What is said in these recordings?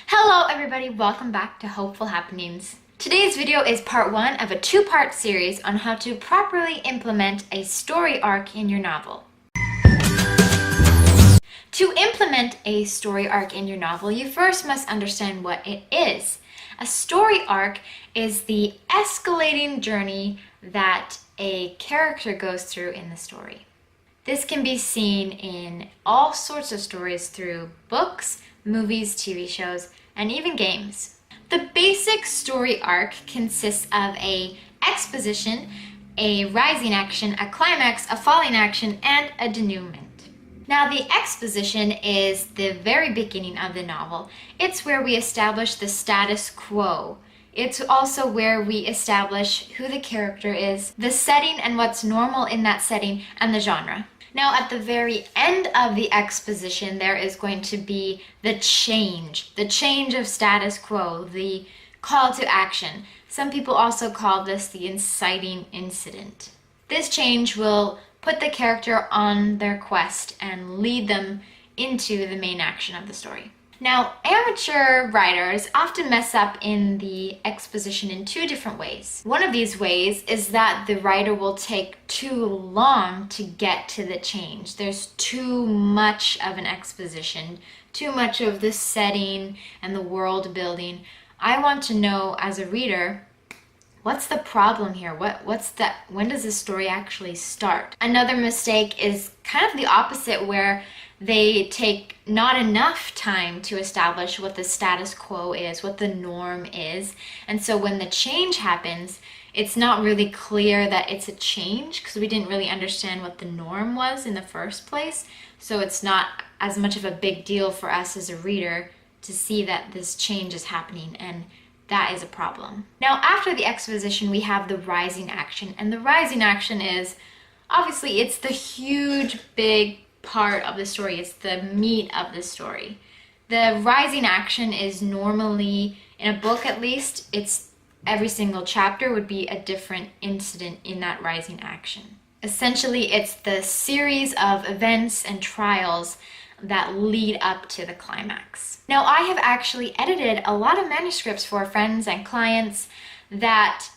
Hello everybody, welcome back to Hopeful Happenings. Today's video is part one of a two-part series on how to properly implement a story arc in your novel. To implement a story arc in your novel, you first must understand what it is. A story arc is the escalating journey that a character goes through in the story. This can be seen in all sorts of stories through books, movies, TV shows, and even games. The basic story arc consists of an exposition, a rising action, a climax, a falling action, and a denouement. Now, the exposition is the very beginning of the novel. It's where we establish the status quo. It's also where we establish who the character is, the setting and what's normal in that setting, and the genre. Now, at the very end of the exposition, there is going to be the change of status quo, the call to action. Some people also call this the inciting incident. This change will put the character on their quest and lead them into the main action of the story. Now, amateur writers often mess up in the exposition in two different ways. One of these ways is that the writer will take too long to get to the change. There's too much of an exposition, too much of the setting and the world building. I want to know as a reader, what's the problem here? When does the story actually start? Another mistake is kind of the opposite, where they take not enough time to establish what the status quo is, what the norm is. And so when the change happens, it's not really clear that it's a change because we didn't really understand what the norm was in the first place. So it's not as much of a big deal for us as a reader to see that this change is happening, and that is a problem. Now, after the exposition, we have the rising action. And the rising action is, obviously, it's the huge, big part of the story. It's the meat of the story. The rising action is normally, in a book at least, it's every single chapter would be a different incident in that rising action. Essentially, it's the series of events and trials that lead up to the climax. Now, I have actually edited a lot of manuscripts for friends and clients that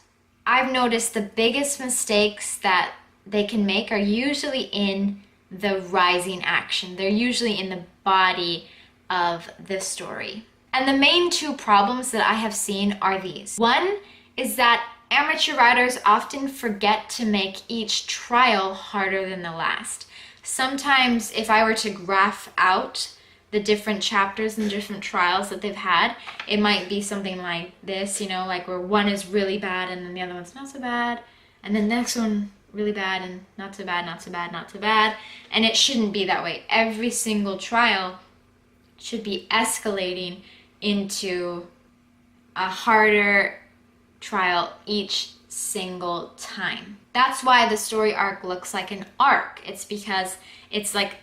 I've noticed the biggest mistakes that they can make are usually in the rising action. They're usually in the body of the story. And the main two problems that I have seen are these. One is that amateur writers often forget to make each trial harder than the last. Sometimes if I were to graph out the different chapters and different trials that they've had, it might be something like this, like where one is really bad and then the other one's not so bad, and then the next one really bad and not so bad, not so bad, not so bad. And it shouldn't be that way. Every single trial should be escalating into a harder trial each single time. That's why the story arc looks like an arc. It's because it's like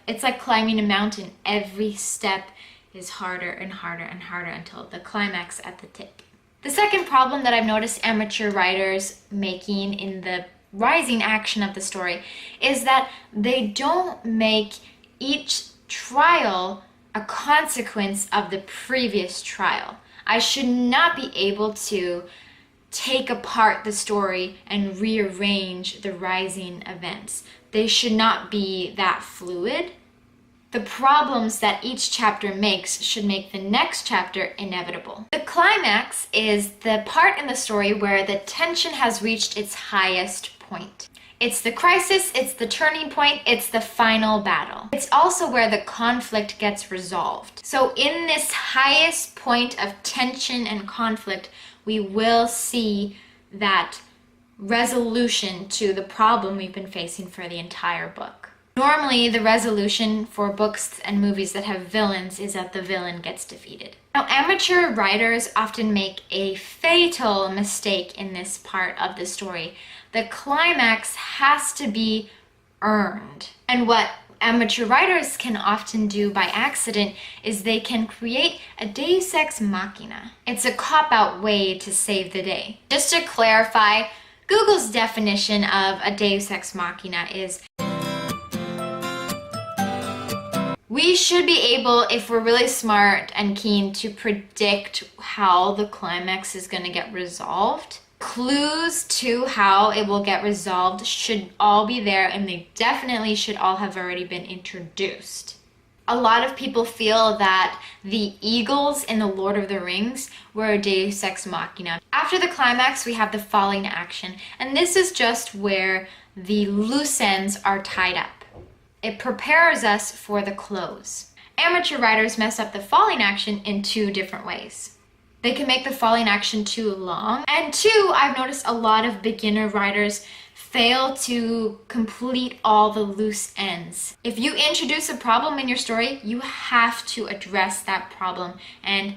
climbing a mountain. Every step is harder and harder and harder until the climax at the tip. The second problem that I've noticed amateur writers making in the rising action of the story is that they don't make each trial a consequence of the previous trial. I should not be able to take apart the story and rearrange the rising events. They should not be that fluid. The problems that each chapter makes should make the next chapter inevitable. The climax is the part in the story where the tension has reached its highest point. It's the crisis, it's the turning point, it's the final battle. It's also where the conflict gets resolved. So in this highest point of tension and conflict, we will see that resolution to the problem we've been facing for the entire book. Normally, the resolution for books and movies that have villains is that the villain gets defeated. Now, amateur writers often make a fatal mistake in this part of the story. The climax has to be earned. And what amateur writers can often do by accident is they can create a deus ex machina. It's a cop-out way to save the day. Just to clarify, Google's definition of a deus ex machina is We should be able, if we're really smart and keen, to predict how the climax is going to get resolved. Clues to how it will get resolved should all be there, and they definitely should all have already been introduced. A lot of people feel that the eagles in The Lord of the Rings were a deus ex machina. After the climax, we have the falling action, and this is just where the loose ends are tied up. It prepares us for the close. Amateur writers mess up the falling action in two different ways. They can make the falling action too long, and two, I've noticed a lot of beginner writers fail to complete all the loose ends. If you introduce a problem in your story, you have to address that problem and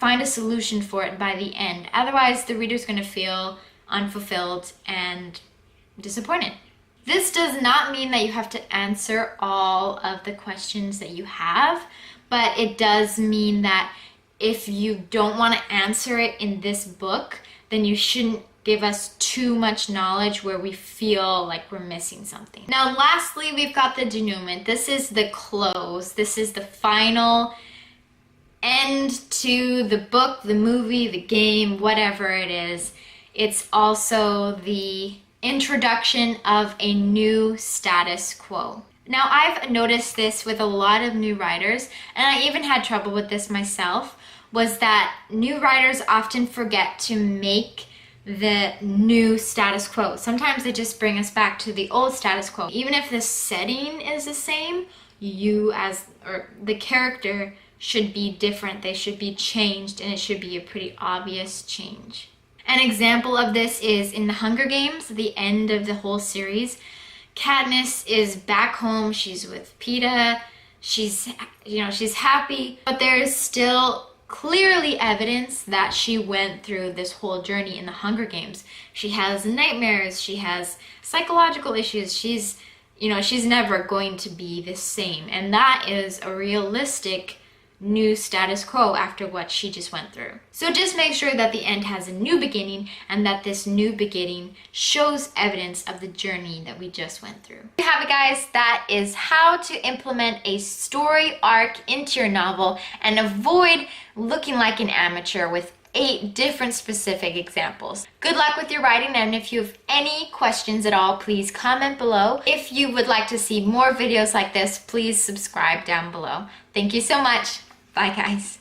find a solution for it by the end. Otherwise, the reader's going to feel unfulfilled and disappointed. This does not mean that you have to answer all of the questions that you have, but it does mean that if you don't want to answer it in this book, then you shouldn't give us too much knowledge where we feel like we're missing something. Now, lastly, we've got the denouement. This is the close. This is the final end to the book, the movie, the game, whatever it is. It's also the introduction of a new status quo. Now, I've noticed this with a lot of new writers, and I even had trouble with this myself, was that new writers often forget to make the new status quo. Sometimes they just bring us back to the old status quo. Even if the setting is the same, the character should be different. They should be changed, and it should be a pretty obvious change. An example of this is in The Hunger Games, the end of the whole series. Katniss is back home, she's with Peeta, she's happy, but there is still clearly evidence that she went through this whole journey in the Hunger Games. She has nightmares, she has psychological issues, she's never going to be the same. And that is a realistic new status quo after what she just went through. So just make sure that the end has a new beginning and that this new beginning shows evidence of the journey that we just went through. There you have it, guys. That is how to implement a story arc into your novel and avoid looking like an amateur with 8 different specific examples. Good luck with your writing, and if you have any questions at all, please comment below. If you would like to see more videos like this, please subscribe down below. Thank you so much. Bye, guys.